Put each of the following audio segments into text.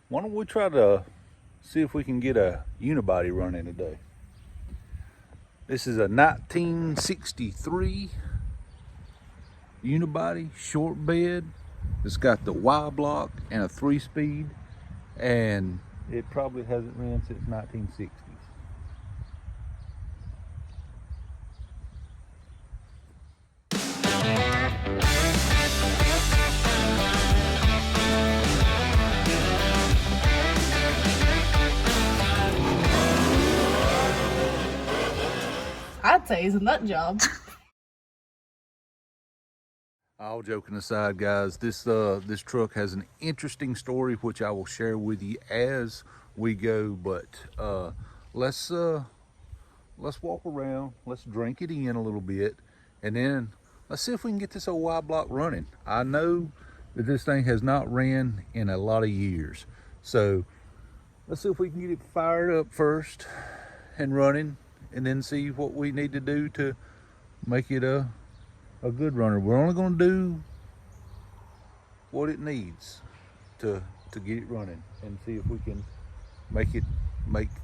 Why don't we try to see if we can get a unibody running today? This is a 1963 unibody short bed. It's got the Y block and a 3-speed, and it probably hasn't ran since 1960s. I'd say he's a nut job. All joking aside, guys, this truck has an interesting story which I will share with you as we go. But let's walk around, let's drink it in a little bit, and then let's see if we can get this old Y block running. I know that this thing has not ran in a lot of years, so let's see if we can get it fired up first and running, and then see what we need to do to make it a good runner. We're only going to do what it needs to get it running, and see if we can make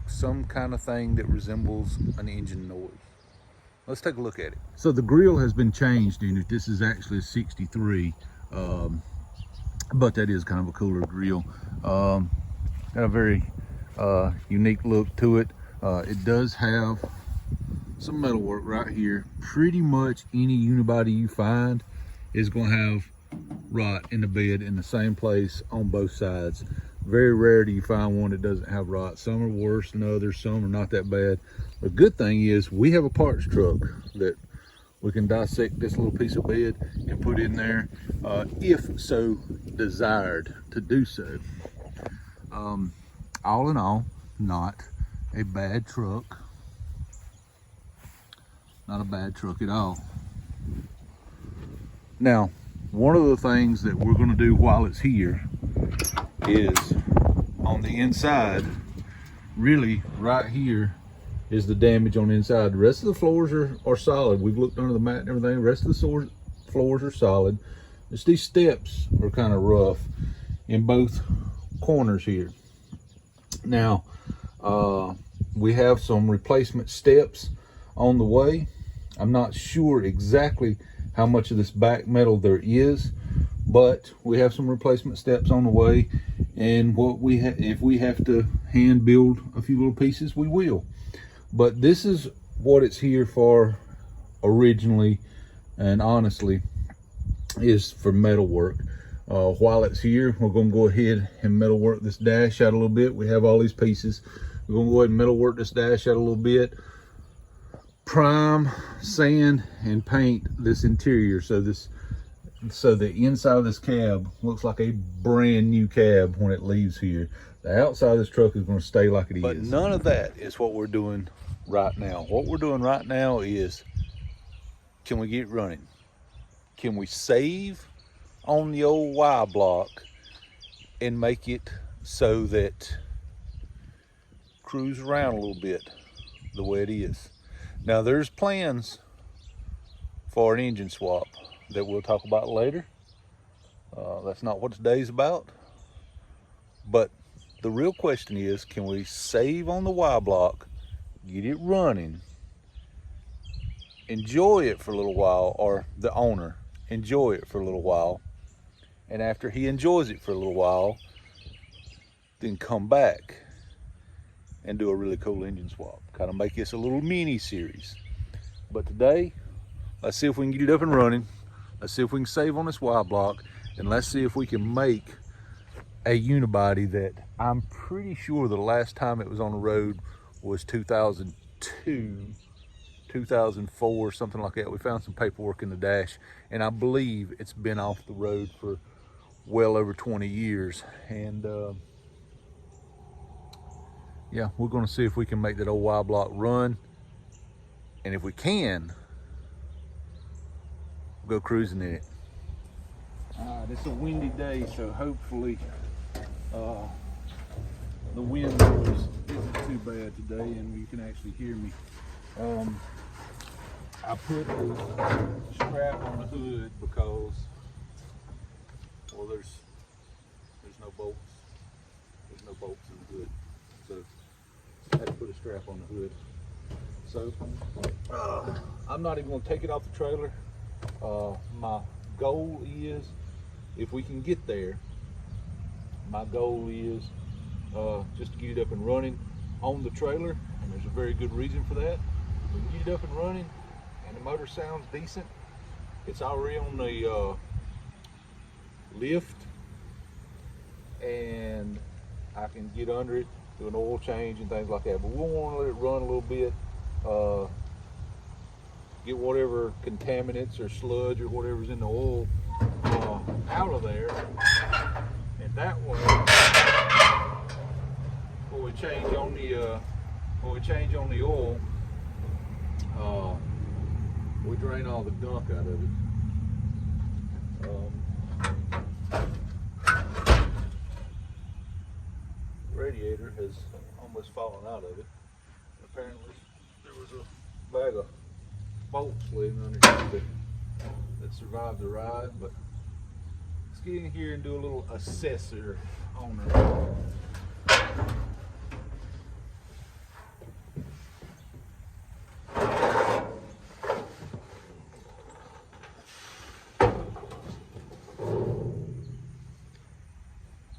some kind of thing that resembles an engine noise. Let's take a look at it. So the grill has been changed in it. This is actually a 63, but that is kind of a cooler grill. Got a very unique look to it. It does have some metal work right here. Pretty much any unibody you find is going to have rot in the bed in the same place on both sides. Very rare do you find one that doesn't have rot. Some are worse than others, some are not that bad. The good thing is we have a parts truck that we can dissect this little piece of bed and put in there if so desired to do so. All in all, not a bad truck. Not a bad truck at all. Now, one of the things that we're going to do while it's here is on the inside. Really, right here is the damage on the inside. The rest of the floors are solid. We've looked under the mat and everything. The rest of the floors are solid. Just these steps are kind of rough in both corners here. Now, we have some replacement steps on the way. I'm not sure exactly how much of this back metal there is, but we have some replacement steps on the way, and if we have to hand build a few little pieces, we will. But this is what it's here for originally, and honestly, is for metal work. While it's here, we're going to go ahead and metal work this dash out a little bit. We have all these pieces. We're going to go ahead and metal work this dash out a little bit, prime, sand, and paint this interior so the inside of this cab looks like a brand new cab when it leaves here. The outside of this truck is going to stay like it is. But none of that is what we're doing right now. What we're doing right now is, can we get running? Can we save on the old Y block and make it so that cruise around a little bit the way it is? Now, there's plans for an engine swap that we'll talk about later. That's not what today's about. But the real question is, can we save on the Y block, get it running, enjoy it for a little while, or the owner enjoy it for a little while, and after he enjoys it for a little while, then come back and do a really cool engine swap. Kind of make this a little mini series. But today, let's see if we can get it up and running. Let's see if we can save on this Y block, and let's see if we can make a unibody that I'm pretty sure the last time it was on the road was 2002, 2004, something like that. We found some paperwork in the dash, and I believe it's been off the road for well over 20 years. And yeah, we're going to see if we can make that old Y block run, and if we can, we'll go cruising in it. It's a windy day, so hopefully the wind noise isn't too bad today and you can actually hear me. I put the strap on the hood because, well, there's no bolts. There's bolts in the hood. So I had to put a strap on the hood. So I'm not even going to take it off the trailer. My goal is, if we can get there, my goal is just to get it up and running on the trailer, and there's a very good reason for that. We can get it up and running and the motor sounds decent. It's already on the lift, and I can get under it, do an oil change and things like that. But we'll want to let it run a little bit, get whatever contaminants or sludge or whatever's in the oil out of there, and that way, when we change on the oil, we drain all the gunk out of it. Radiator has almost fallen out of it. Apparently there was a bag of bolts laying underneath it that survived the ride, but let's get in here and do a little assessor on her.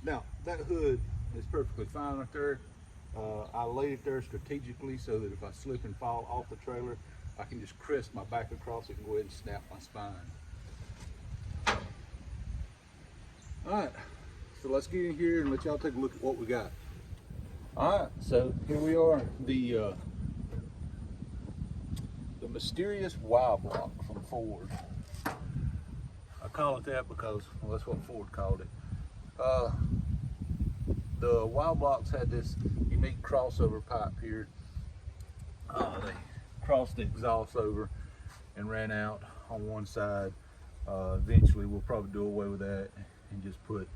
Now, that hood is perfectly fine right there. I laid it there strategically so that if I slip and fall off the trailer, I can just crest my back across it and go ahead and snap my spine. Alright, so let's get in here and let y'all take a look at what we got. Alright, so here we are, the mysterious Y block from Ford. I call it that because, well, that's what Ford called it. The Y blocks had this unique crossover pipe here. They crossed the exhaust over and ran out on one side. Eventually we'll probably do away with that and just put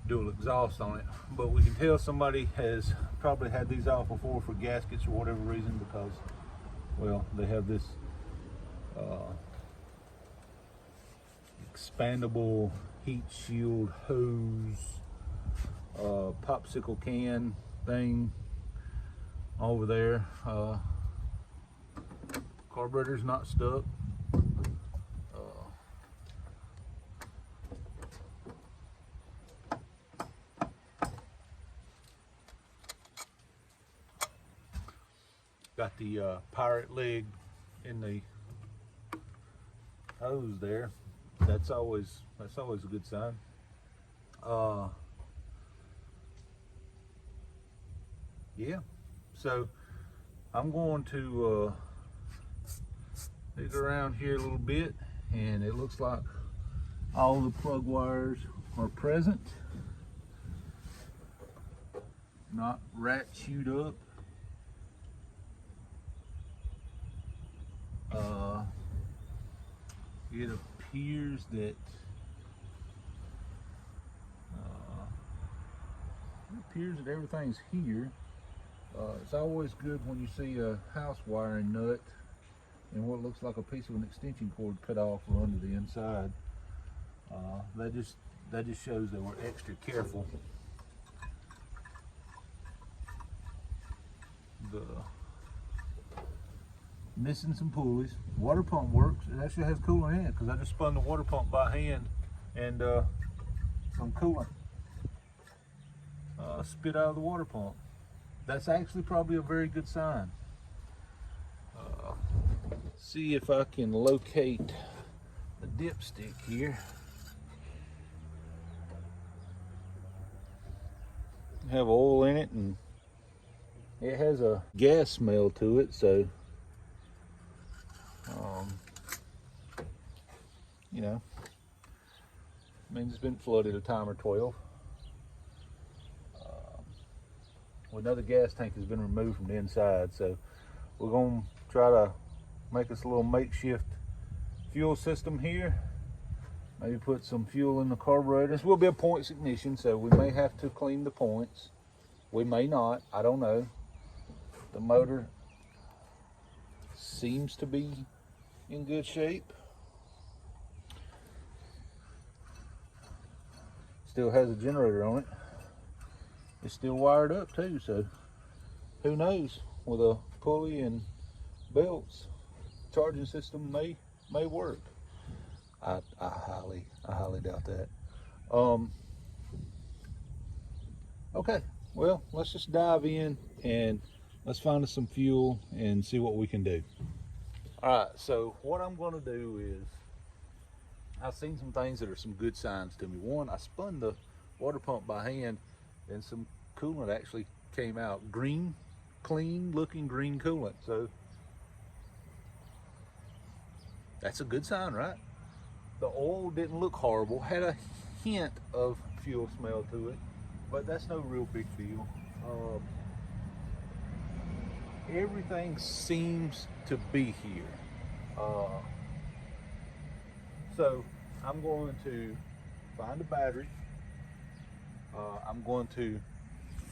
dual exhaust on it. But we can tell somebody has probably had these off before for gaskets or whatever reason, because, well, they have this expandable heat shield hose popsicle can thing over there. Carburetor's not stuck. Got the pirate leg in the hose there. That's always a good sign. Yeah, so I'm going to dig around here a little bit, and it looks like all the plug wires are present, not rat chewed up. It appears that everything's here. It's always good when you see a house wiring nut and what looks like a piece of an extension cord cut off or under the inside. That just shows that we're extra careful. Missing some pulleys. Water pump works. It actually has coolant in it because I just spun the water pump by hand, and some coolant spit out of the water pump. That's actually probably a very good sign. See if I can locate the dipstick here. Have oil in it, and it has a gas smell to it, so you know, means it's been flooded a time or 12. Well, another gas tank has been removed from the inside, so we're going to try to make us a little makeshift fuel system here. Maybe put some fuel in the carburetor. This will be a points ignition, so we may have to clean the points. We may not, I don't know. The motor seems to be in good shape. Still has a generator on it. It's still wired up too, so who knows? With a pulley and belts, charging system may work. I highly doubt that. Okay, well, let's just dive in and let's find us some fuel and see what we can do. All right, so what I'm going to do is, I've seen some things that are some good signs to me. One, I spun the water pump by hand and some coolant actually came out green, clean looking green coolant. So that's a good sign, right? The oil didn't look horrible, had a hint of fuel smell to it, but that's no real big deal. Everything seems to be here. So I'm going to find a battery. I'm going to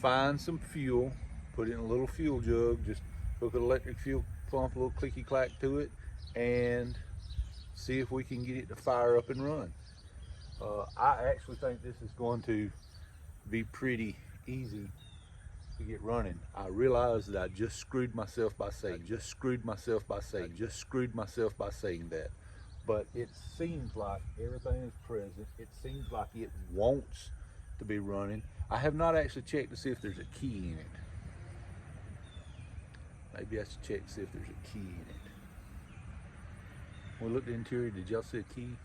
find some fuel, put it in a little fuel jug, just hook an electric fuel pump, a little clicky clack to it, and see if we can get it to fire up and run. I actually think this is going to be pretty easy to get running. I realize that I just screwed myself by saying that. But it seems like everything is present. It seems like it wants to be running. I have not actually checked to see if there's a key in it. Maybe I should check to see if there's a key in it. When we looked at the interior, did y'all see a key?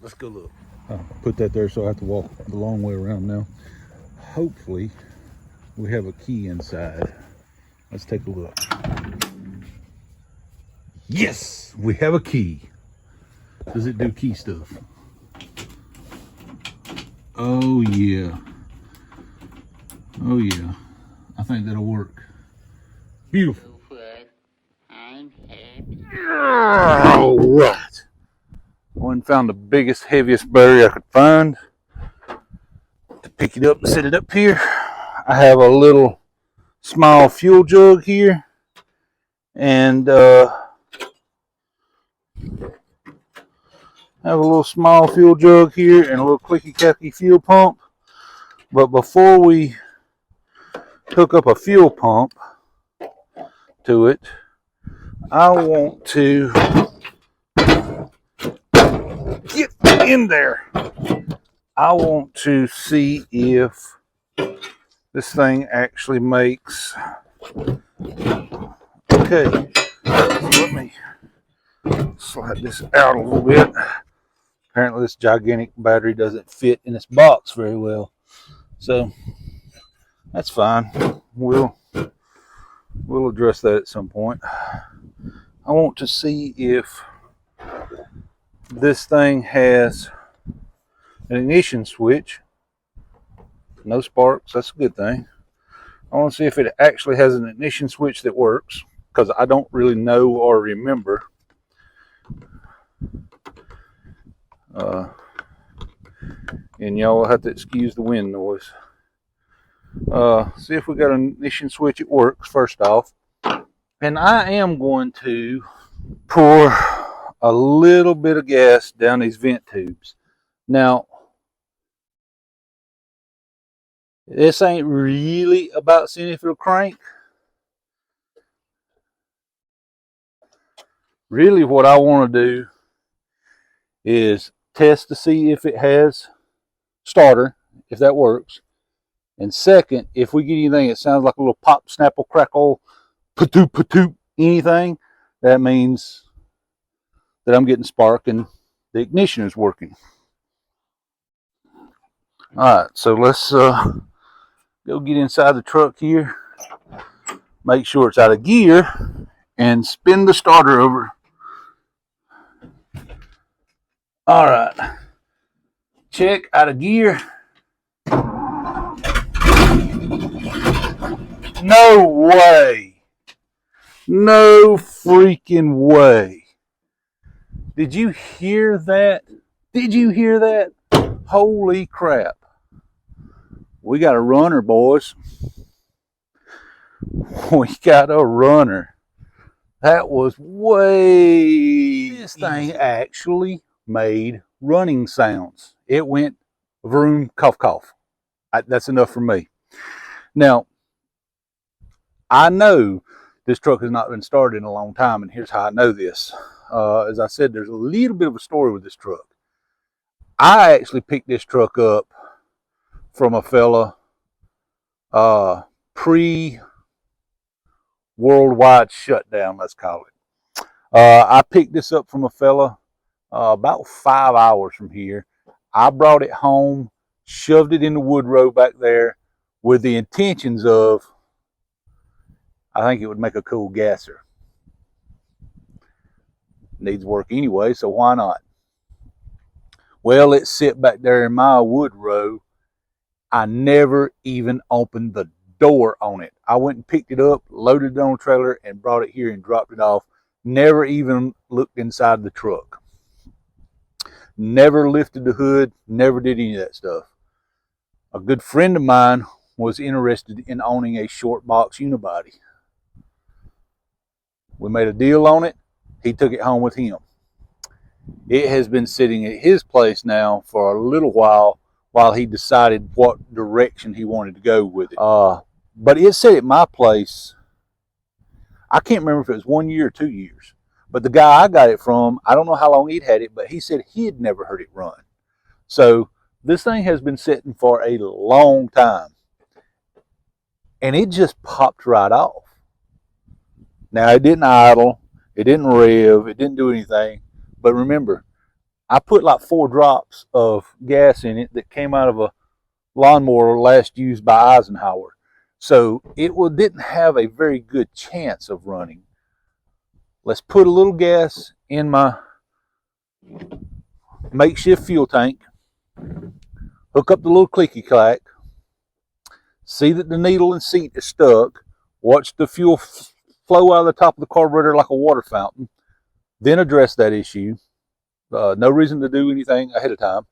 Let's go look. I'll put that there so I have to walk the long way around now. Hopefully we have a key inside. Let's take a look. Yes, we have a key. Does it do key stuff? Oh yeah. Oh yeah. I think that'll work. Beautiful. I'm happy. All right. Went and found the biggest, heaviest battery I could find to pick it up and set it up here. I have a little small fuel jug here, and I have a little small fuel jug here and a little clicky clacky fuel pump. But before we hook up a fuel pump to it, I want to get in there. I want to see if this thing actually makes. Okay, so let me slide this out a little bit. Apparently this gigantic battery doesn't fit in this box very well, so that's fine. We'll address that at some point. I want to see if this thing has an ignition switch. No sparks, that's a good thing. I want to see if it actually has an ignition switch that works, because I don't really know or remember. And y'all will have to excuse the wind noise. See if we got an ignition switch that works first off. And I am going to pour a little bit of gas down these vent tubes. Now, this ain't really about seeing if it'll crank. Really what I want to do is test to see if it has starter, if that works. And second, if we get anything that sounds like a little pop, snapple, crackle, patoop, patoop, anything, that means that I'm getting spark and the ignition is working. Alright, so let's go get inside the truck here, make sure it's out of gear, and spin the starter over. Alright, check, out of gear. No way. No freaking way. Did you hear that? Did you hear that? Holy crap. We got a runner, boys. We got a runner. That was way... This thing actually made running sounds. It went Vroom, cough, cough. That's enough for me. Now, I know this truck has not been started in a long time, and here's how I know this. As I said, there's a little bit of a story with this truck. I actually picked this truck up from a fella pre-worldwide shutdown, let's call it. I picked this up from a fella about 5 hours from here. I brought it home, shoved it in the wood row back there with the intentions of, I think it would make a cool gasser. Needs work anyway, so why not? Well, it sit back there in my wood row. I never even opened the door on it. I went and picked it up, loaded it on a trailer, and brought it here and dropped it off. Never even looked inside the truck. Never lifted the hood, never did any of that stuff. A good friend of mine was interested in owning a short box unibody. We made a deal on it. He took it home with him. It has been sitting at his place now for a little while he decided what direction he wanted to go with it. But it sat at my place, I can't remember if it was 1 year or 2 years. But the guy I got it from, I don't know how long he'd had it, but he said he had never heard it run. So this thing has been sitting for a long time. And it just popped right off. Now, it didn't idle, it didn't rev, it didn't do anything. But remember, I put like 4 drops of gas in it that came out of a lawnmower last used by Eisenhower. So it didn't have a very good chance of running. Let's put a little gas in my makeshift fuel tank, hook up the little clicky clack, see that the needle and seat is stuck, watch the fuel flow out of the top of the carburetor like a water fountain, then address that issue. No reason to do anything ahead of time.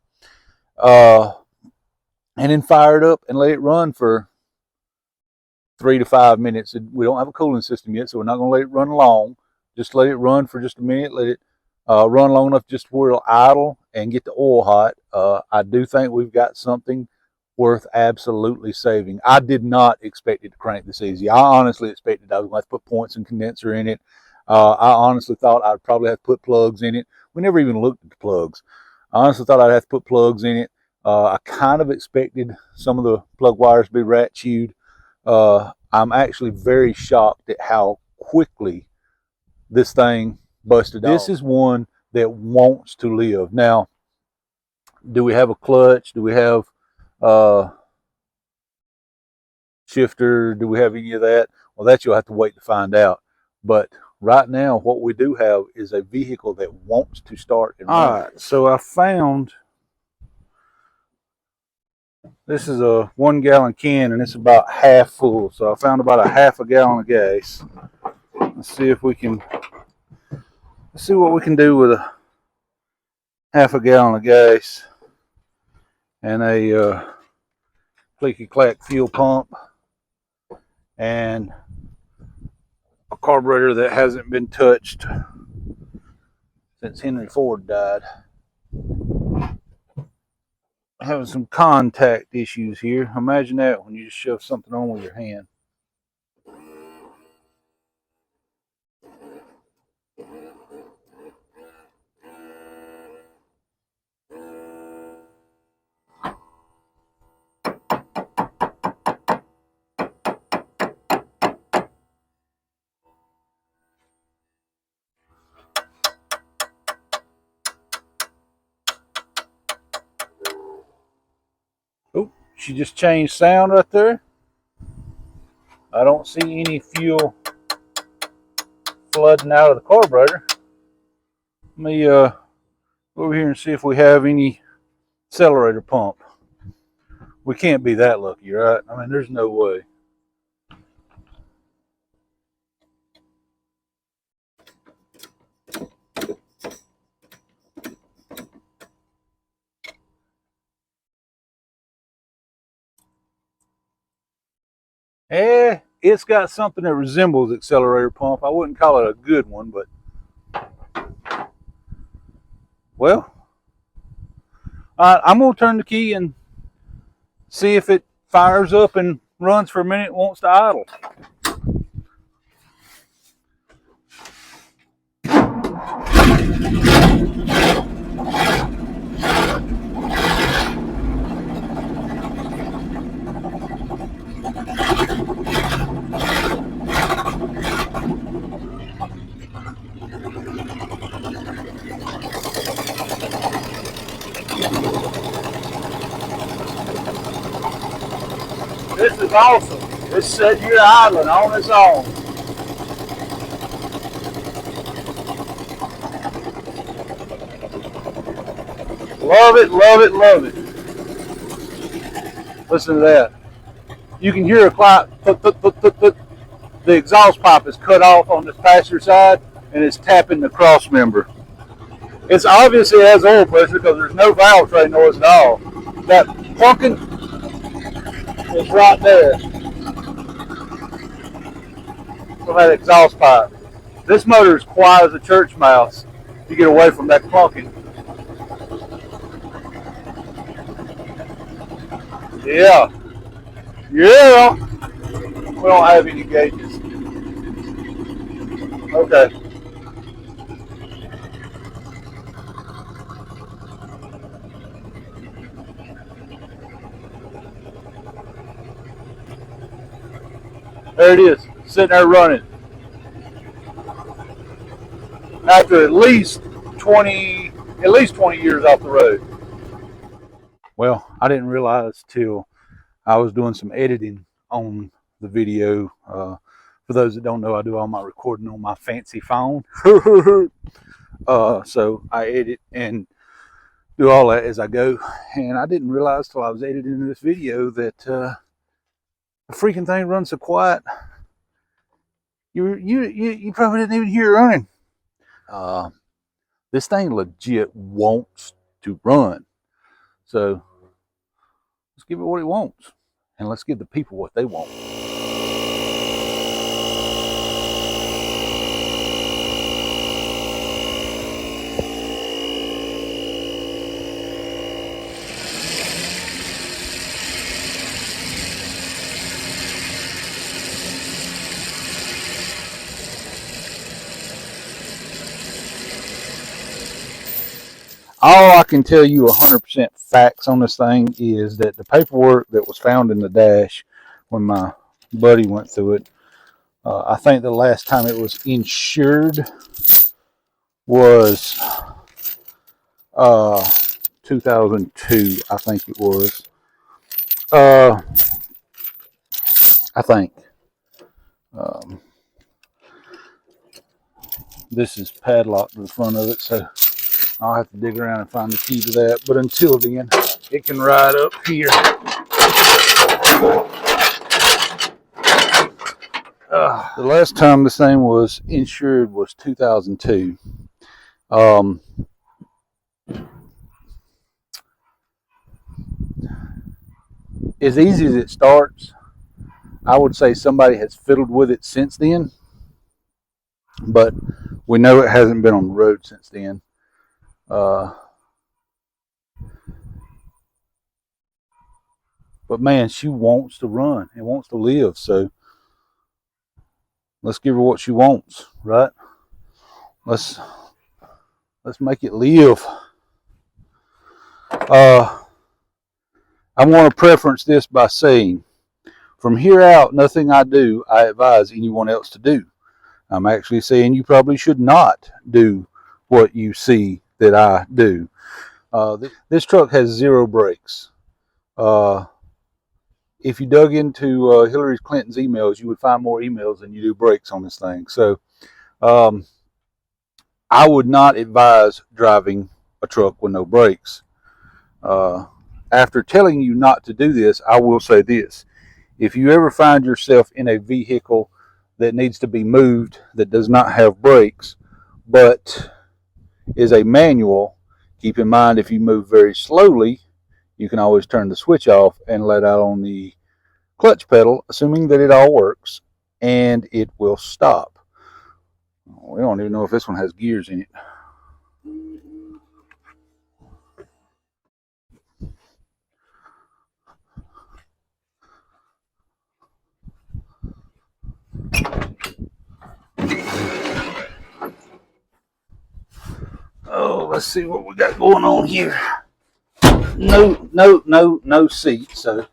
And then fire it up and let it run for 3 to 5 minutes. We don't have a cooling system yet, so we're not going to let it run long. Just let it run for just a minute. Let it run long enough just where it'll idle and get the oil hot. I do think we've got something worth absolutely saving. I did not expect it to crank this easy. I honestly expected I was going to have to put points and condenser in it. I honestly thought I'd probably have to put plugs in it. We never even looked at the plugs. I honestly thought I'd have to put plugs in it. I kind of expected some of the plug wires to be rat chewed. I'm actually very shocked at how quickly this thing busted off. This is one that wants to live. Now, do we have a clutch? Do we have shifter? Do we have any of that? Well, that you'll have to wait to find out. But right now, what we do have is a vehicle that wants to start and run. All right, so I found, this is a 1 gallon can and it's about half full. So I found about a half a gallon of gas. Let's see if we can, let's see what we can do with a half a gallon of gas and a clicky clack fuel pump and a carburetor that hasn't been touched since Henry Ford died. Having some contact issues here. Imagine that when you just shove something on with your hand. Oh, she just changed sound right there. I don't see any fuel flooding out of the carburetor. Let me go over here and see if we have any accelerator pump. We can't be that lucky, right? I mean, there's no way. It's got something that resembles accelerator pump. I wouldn't call it a good one, but well, I'm gonna turn the key and See if it fires up and runs for a minute and wants to idle. This is awesome. It's sitting here idling on its own. Love it, love it, love it. Listen to that. You can hear a clock. The exhaust pipe is cut off on this passenger side and it's tapping the cross member. It's obviously has oil pressure because there's no valve train noise at all. That plunking is right there from that exhaust pipe. This motor is quiet as a church mouse. You get away from that plunking. Yeah. Yeah. We don't have any gauges. Okay. There it is, sitting there running. After at least 20 years off the road. Well, I didn't realize till I was doing some editing on the video. For those that don't know, I do all my recording on my fancy phone. So I edit and do all that as I go. And I didn't realize till I was editing this video that the freaking thing runs so quiet. You probably didn't even hear it running. This thing legit wants to run. So let's give it what it wants. And let's give the people what they want. All I can tell you 100% facts on this thing is that the paperwork that was found in the dash when my buddy went through it, I think the last time it was insured was 2002, I think it was. I think. This is padlocked to the front of it, so I'll have to dig around and find the key to that. But until then, it can ride up here. The last time this thing was insured was 2002. As easy as it starts, I would say somebody has fiddled with it since then. But we know it hasn't been on the road since then. But man, she wants to run and wants to live. So let's give her what she wants, right? Let's make it live. I want to preference this by saying, from here out, nothing I do, I advise anyone else to do. I'm actually saying you probably should not do what you see that I do. This truck has 0 brakes. If you dug into Hillary Clinton's emails, you would find more emails than you do brakes on this thing. So I would not advise driving a truck with no brakes. After telling you not to do this, I will say this. If you ever find yourself in a vehicle that needs to be moved that does not have brakes, but is a manual, keep in mind if you move very slowly, you can always turn the switch off and let out on the clutch pedal, assuming that it all works, and it will stop. We don't even know if this one has gears in it. let's see what we got going on here. No seat, so.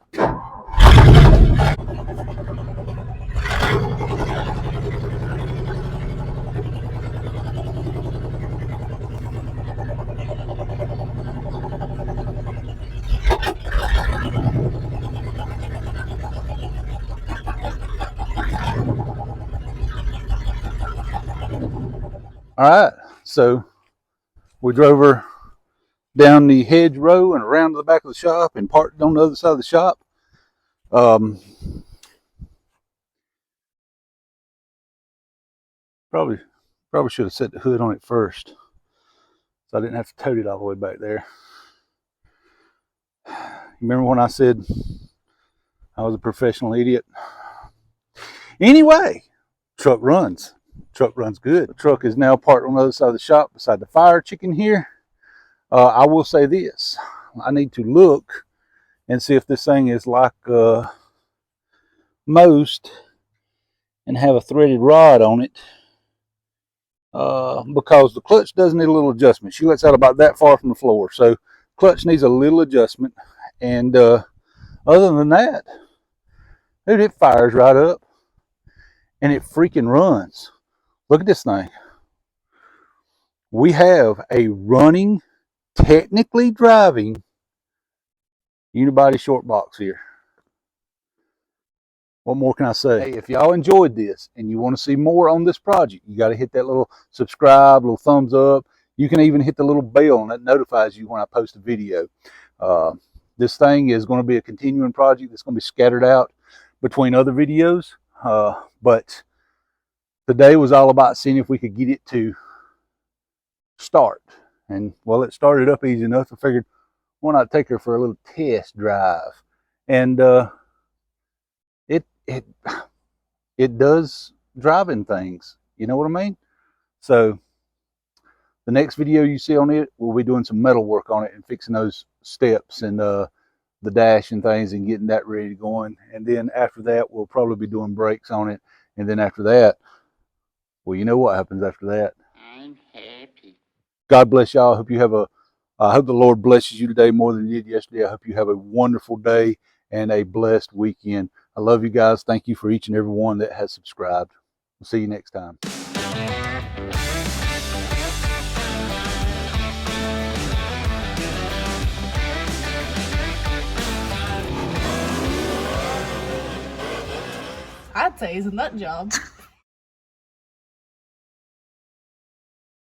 All right, so we drove her down the hedge row and around to the back of the shop and parked on the other side of the shop. Probably should have set the hood on it first, so I didn't have to tote it all the way back there. Remember when I said I was a professional idiot? Anyway, truck runs. Truck runs good. The truck is now parked on the other side of the shop beside the fire chicken here. I will say this. I need to look and see if this thing is like most and have a threaded rod on it. Because the clutch does need a little adjustment. She lets out about that far from the floor. So clutch needs a little adjustment. And other than that, dude, it fires right up. And it freaking runs. Look at this thing. We have a running, technically driving unibody short box here. What more can I say? Hey, if y'all enjoyed this and you want to see more on this project, you got to hit that little subscribe, little thumbs up. You can even hit the little bell and that notifies you when I post a video. This thing is going to be a continuing project that's going to be scattered out between other videos. But today was all about seeing if we could get it to start. And well, it started up easy enough. I figured, why not take her for a little test drive? And it does driving things. You know what I mean? So the next video you see on it, we'll be doing some metal work on it and fixing those steps and the dash and things and getting that ready going. And then after that, we'll probably be doing brakes on it. And then after that, well, you know what happens after that. I'm happy. God bless y'all. I hope the Lord blesses you today more than He did yesterday. I hope you have a wonderful day and a blessed weekend. I love you guys. Thank you for each and every one that has subscribed. We'll see you next time. I'd say he's a nut job.